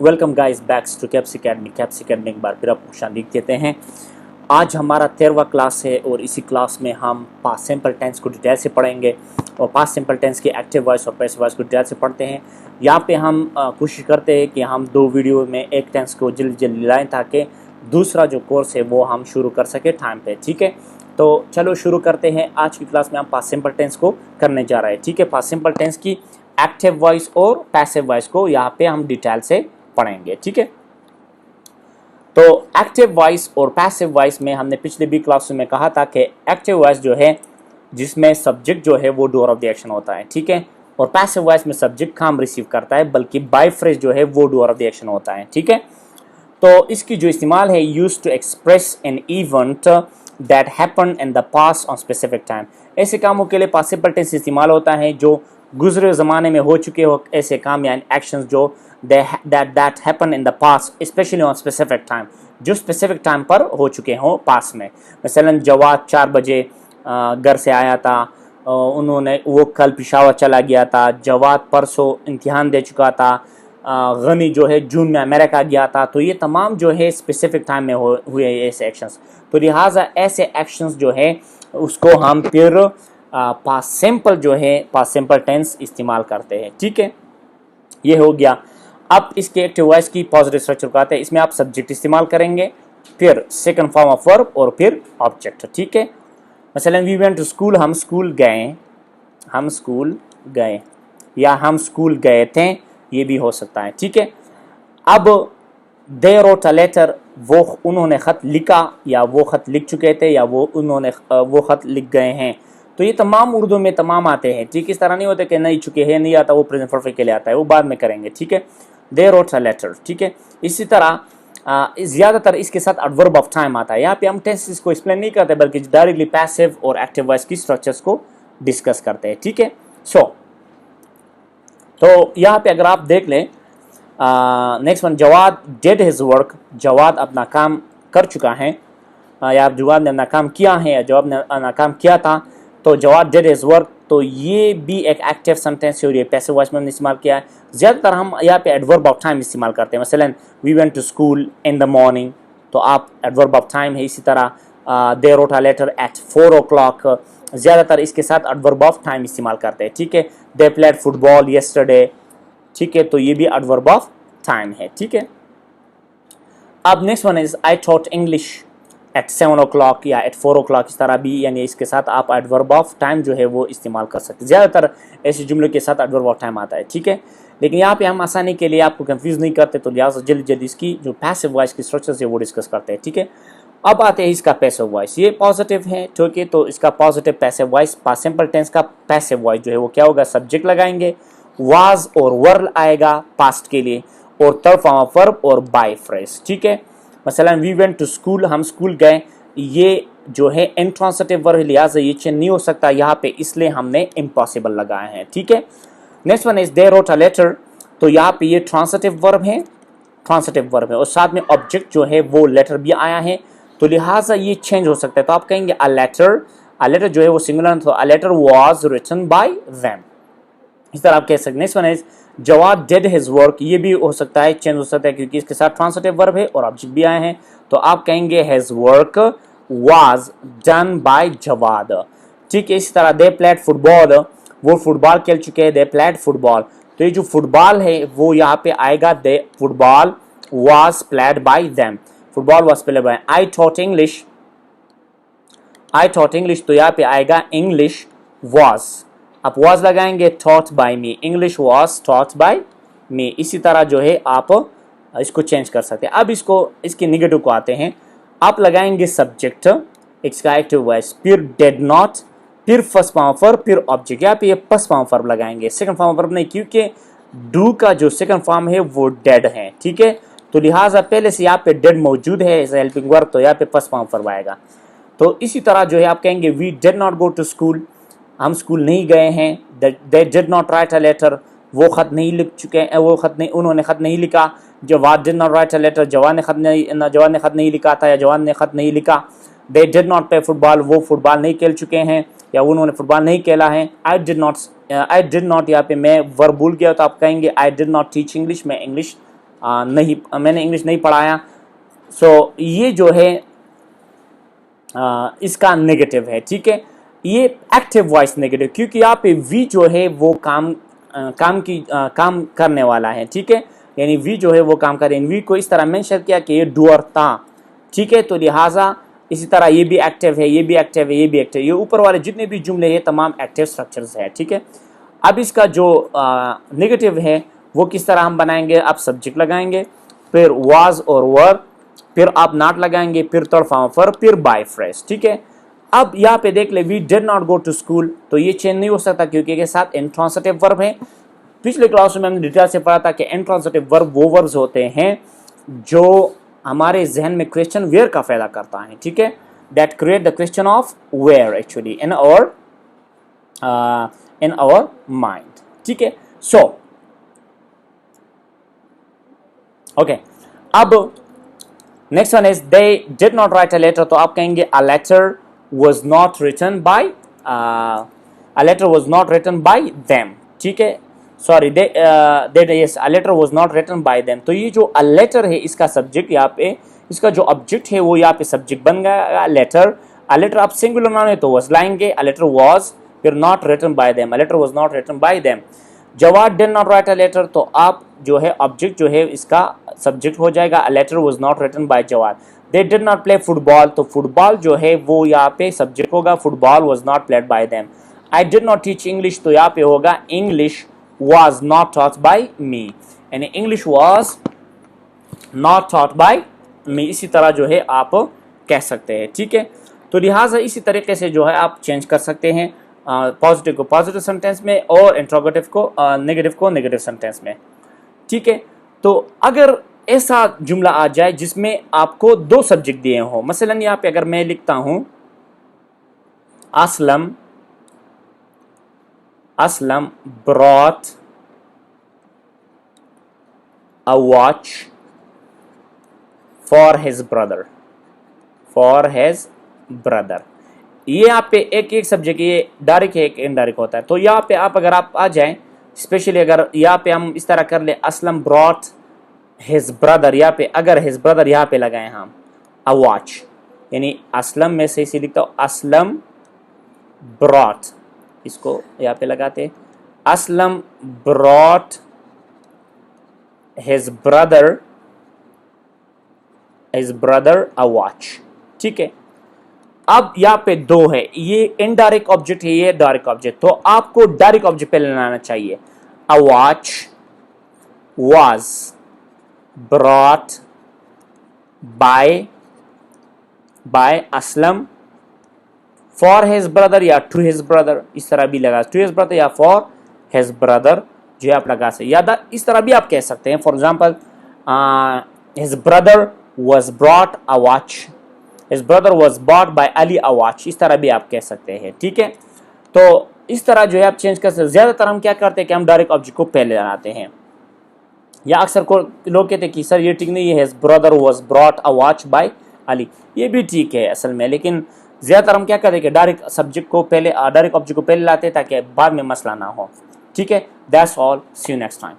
Welcome guys backs to Caps Academy एक बार फिर आपको खुशामदीद कहते हैं। आज हमारा 13वां क्लास है और इसी क्लास में हम पास्ट सिंपल टेंस को डिटेल से पढ़ेंगे और पास्ट सिंपल टेंस की एक्टिव वॉइस और पैसिव वॉइस को डिटेल से पढ़ते हैं। यहाँ पे हम कोशिश करते हैं कि हम दो वीडियो में एक टेंस को जल्दी जल्दी लाएँ ताकि दूसरा जो कोर्स है वो हम शुरू कर सकें टाइम पे। ठीक है, तो चलो शुरू करते हैं। आज की क्लास में हम पास्ट सिंपल टेंस को करने जा रहे हैं। ठीक है, पास्ट सिंपल टेंस की एक्टिव वॉइस और पैसिव वॉइस को यहाँ पे हम डिटेल से पढ़ेंगे। ठीक है, तो एक्टिव वॉइस और पैसिव वॉइस में हमने पिछले भी क्लास में कहा था कि एक्टिव वॉइस जो है जिसमें सब्जेक्ट जो है वो डूअर ऑफ द एक्शन होता है। ठीक है, और पैसिव वॉइस में सब्जेक्ट काम रिसीव करता है बल्कि बाय फ्रेज जो है वो डूअर ऑफ द एक्शन होता है। ठीक है, तो इसकी जो इस्तेमाल है used to express an event that happened in the past on specific time. ऐसे कामों के लिए पास्ट सिंपल टेंस इस्तेमाल होता है जो गुजरे ज़माने में हो चुके हो ऐसे काम या एक्शंस जो that happen in the past especially on specific time, जो स्पेसिफिक टाइम पर हो चुके हों पास में। मसलन जवाद 4 बजे घर से आया था, वो कल पेशावर चला गया था। जवाद परसों इम्तिहान दे चुका था। गनी जो है जून में अमेरिका गया था। तो ये तमाम जो है स्पेसिफिक टाइम में हुए ऐसे एक्शंस। तो लिहाजा ऐसे एक्शंस जो है उसको हम फिर पास्ट सिंपल जो है पास्ट सिंपल टेंस इस्तेमाल करते हैं। ठीक है, ये हो गया। अब इसके एक्टिव वॉइस की पॉजिटिव स्ट्रक्चर को आते हैं। इसमें आप सब्जेक्ट इस्तेमाल करेंगे, फिर सेकंड फॉर्म ऑफ वर्ब और फिर ऑब्जेक्ट। ठीक है, मसलन वी वेंट टू स्कूल, हम स्कूल गए या हम स्कूल गए थे, ये भी हो सकता है। ठीक है, अब दे रोट अ लेटर, वो उन्होंने ख़त लिखा या वो ख़त लिख चुके थे या वो ख़त लिख गए हैं। तो ये तमाम उर्दू में तमाम आते हैं। ठीक, इस तरह नहीं होता कि नहीं चुके हैं, नहीं आता, वो प्रेजेंट परफेक्ट के लिए आता है, वो बाद में करेंगे। ठीक है, दे रोट अ लेटर। ठीक है, इसी तरह ज़्यादातर इसके साथ एडवर्ब ऑफ टाइम आता है। यहाँ पे हम टेंसेस को एक्सप्लेन नहीं करते बल्कि डायरेक्टली पैसिव और एक्टिव वॉइस की स्ट्रक्चर्स को डिस्कस करते हैं। ठीक है, तो यहाँ पे अगर आप देख लें next one, Jawad did his work, Jawad अपना काम कर चुका है या जवाद ने अपना काम किया है या जवाब ने अपना काम किया था। तो जवाद डिड हिज वर्क, तो ये भी एक एक्टिव सेंटेंस है और ये पैसिव वॉइस में हमने इस्तेमाल किया है। ज़्यादातर हम यहाँ पे एडवर्ब ऑफ टाइम इस्तेमाल करते हैं। मसलन we went to school in the morning, तो आप एडवर्ब ऑफ टाइम है। इसी तरह they wrote a letter at 4 o'clock, ज़्यादातर इसके साथ एडवर्ब ऑफ टाइम इस्तेमाल करते हैं। ठीक है, दे प्लेड फुटबॉल येस्टरडे। ठीक है, तो ये भी एडवर्ब ऑफ टाइम है। ठीक है, अब next one is I taught English at 7 o'clock या एट 4 o'clock, इस तरह भी यानी इसके साथ आप एडवर्ब ऑफ टाइम जो है वो इस्तेमाल कर सकते हैं। ज़्यादातर ऐसे जुमले के साथ एडवर्ब ऑफ टाइम आता है। ठीक है, लेकिन यहाँ पे हम आसानी के लिए आपको कंफ्यूज नहीं करते, तो लिहाजा जल्दी जल्दी इसकी जो पैसिव वॉइस की स्ट्रक्चर है वो डिस्कस करते हैं। ठीक है, अब आते हैं इसका पैसिव वॉइस। ये पॉजिटिव है, ठीक है, तो इसका positive passive voice, past simple tense का पैसिव वॉइस जो है वो क्या होगा, सब्जेक्ट लगाएंगे, वाज और वर आएगा पास्ट के लिए, और थर्ड फॉर्म ऑफ वर्ब और बाय फ्रेज। ठीक है, मसलन वी वेंट टू स्कूल, हम स्कूल गए, ये जो है इंट्रांसिटिव वर्ब है, लिहाजा ये चेंज नहीं हो सकता यहाँ पे, इसलिए हमने इम्पॉसिबल लगाए हैं। ठीक है, next one is they wrote a letter, तो यहाँ पे ये ट्रांसिटिव वर्ब है और साथ में ऑब्जेक्ट जो है वो लेटर भी आया है, तो लिहाजा ये चेंज हो सकता है। तो आप कहेंगे अ लेटर जो है वो सिंगुलर, तो a letter was written by them, इस तरह आप कह सकते हैं। Next one is Jawad did his work, ये भी हो सकता है, चेंज हो सकता है क्योंकि इसके साथ ट्रांसिटिव वर्ब है और ऑब्जेक्ट भी आए हैं, तो आप कहेंगे his work was done by Jawad. ठीक है, इसी तरह दे प्लेड फुटबॉल, वो फुटबॉल खेल चुके हैं, दे प्लेड फुटबॉल, तो ये जो फुटबॉल है वो यहाँ पे आएगा, they football was played by them, football was played by. I taught English, तो यहाँ पे आएगा इंग्लिश वाज, आप वाज लगाएंगे, taught by me, English was taught by me. इसी तरह जो है आप इसको चेंज कर सकते हैं। अब इसके निगेटिव को आते हैं, आप लगाएंगे सब्जेक्ट, इसका एक्टिव वॉइस, फिर डिड नॉट, फिर फर्स्ट फॉर्म ऑफ वर्ब, फिर ऑब्जेक्ट। यहाँ पे ये फर्स्ट फॉर्म ऑफ वर्ब लगाएंगे, सेकंड फॉर्म ऑफ वर्ब नहीं, क्योंकि डू का जो सेकंड फॉर्म है वो डेड है। ठीक है, तो लिहाजा पहले से यहाँ पे डेड मौजूद है एज हेल्पिंग वर्ब, तो यहाँ पे फर्स्ट फॉर्म ऑफ वर्ब आएगा। तो इसी तरह जो है आप कहेंगे we did not go to school, हम स्कूल नहीं गए हैं, they did not write a letter, वो ख़त नहीं लिख चुके हैं, उन्होंने ख़त नहीं लिखा। Jawad did not write a letter, Jawad ने ख़त नहीं लिखा था या जवान ने ख़त नहीं लिखा। दे डिड नॉट प्ले फुटबॉल, वो फुटबॉल नहीं खेल चुके हैं या उन्होंने फुटबॉल नहीं खेला है। आई डिड नॉट यहाँ पे मैं वर्ब भूल गया, तो आप कहेंगे I did not teach English, मैं इंग्लिश नहीं, मैंने इंग्लिश नहीं पढ़ाया। सो ये जो है इसका नेगेटिव है, ठीक है। ये एक्टिव वॉइस नेगेटिव, क्योंकि यहाँ पे वी जो है वो काम करने वाला है, ठीक है। यानी वी जो है वो काम करे, वी को इस तरह मेंशन किया कि ये डूअर था, ठीक है। तो लिहाजा इसी तरह ये भी एक्टिव है, ये भी एक्टिव है, ये भी एक्टिव, ये ऊपर वाले जितने भी जुमले हैं तमाम एक्टिव स्ट्रक्चर्स है, ठीक है। अब इसका जो नेगेटिव है वो किस तरह हम बनाएंगे, आप सब्जेक्ट लगाएंगे, फिर वाज और वर, फिर आप नॉट लगाएंगे, फिर थर्ड फॉर्म फॉर, फिर बाय फ्रेज, ठीक है। अब यहाँ पे देख ले, we did not go to school, तो ये चेंज नहीं हो सकता क्योंकि के साथ इंट्रांसिटिव वर्ब है। पिछले क्लास में हमने डिटेल से पढ़ा था कि इंट्रांसिटिव वर्ब वो वर्ब्स होते हैं जो हमारे जहन में क्वेश्चन वेयर का पैदा करता है, ठीक है। That create the question of where actually in our mind, ठीक है। सो ओके, अब next one is they did not write a letter, तो आप कहेंगे a letter was not written by a letter was not written by them, ठीक है। Sorry, yes, a letter was not written by them। तो ये जो a letter है इसका सब्जेक्ट यहाँ पे, इसका जो ऑब्जेक्ट है वो यहाँ पे सब्जेक्ट बन गया लेटर। a letter आप सिंगुलर नाम है तो was लाएंगे, a letter was, फिर not written by them, a letter was not written by them। Jawad did not write a letter, तो आप जो है ऑब्जेक्ट जो है इसका सब्जेक्ट हो जाएगा, a letter was not written by Jawad. They did not play football, तो फुटबॉल जो है वो यहाँ पे सब्जेक्ट होगा, football was not played by them। I did not teach English, तो यहाँ पे होगा English was not taught by me, यानी English was not taught by me। इसी तरह जो है आप कह सकते हैं, ठीक है। तो लिहाजा इसी तरीके से जो है आप चेंज कर सकते हैं पॉजिटिव को पॉजिटिव सेंटेंस में और इंट्रोगेटिव को नेगेटिव सेंटेंस में, ठीक है। तो अगर ऐसा जुमला आ जाए जिसमें आपको दो सब्जेक्ट दिए हो, मसलन यहाँ पे अगर मैं लिखता हूं Aslam brought a watch for his brother, ये यहाँ पे एक सब्जेक्ट, ये डायरेक्ट है, एक इनडायरेक्ट होता है। तो यहाँ पे अगर आप आ जाएं, स्पेशली अगर यहाँ पे हम इस तरह कर ले, असलम ब्रॉट हिज ब्रदर, यहाँ पे अगर हिज ब्रदर यहाँ पे लगाए हम अ वॉच, यानी असलम में से इसे लिखता हूँ असलम ब्रॉट, इसको यहाँ पे लगाते, Aslam brought his brother a watch, ठीक है। अब यहाँ पे दो है, ये इनडायरेक्ट ऑब्जेक्ट है, ये डायरेक्ट ऑब्जेक्ट, तो आपको डायरेक्ट ऑब्जेक्ट पे लाना चाहिए। A watch was brought by Aslam for his brother या to his brother, इस तरह भी लगा, to his brother या for his brother जो आप लगा सकते, या इस तरह भी आप कह सकते हैं। For example his brother was brought a watch, his brother was bought by Ali a watch, इस तरह भी आप कह सकते हैं, ठीक है। तो इस तरह जो है आप चेंज कर सकते हैं। ज़्यादातर हम क्या करते हैं कि हम डायरेक्ट ऑब्जेक्ट को पहले लगाते हैं, या अक्सर को लोग कहते हैं कि सर ये ठीक नहीं है, his brother was brought a watch by Ali, ये भी ठीक है असल में, लेकिन ज़्यादातर हम क्या करते हैं कि डायरेक्ट सब्जेक्ट को पहले, डायरेक्ट ऑब्जेक्ट को पहले लाते हैं ताकि बाद में मसला ना हो, ठीक है। That's all, see you next time.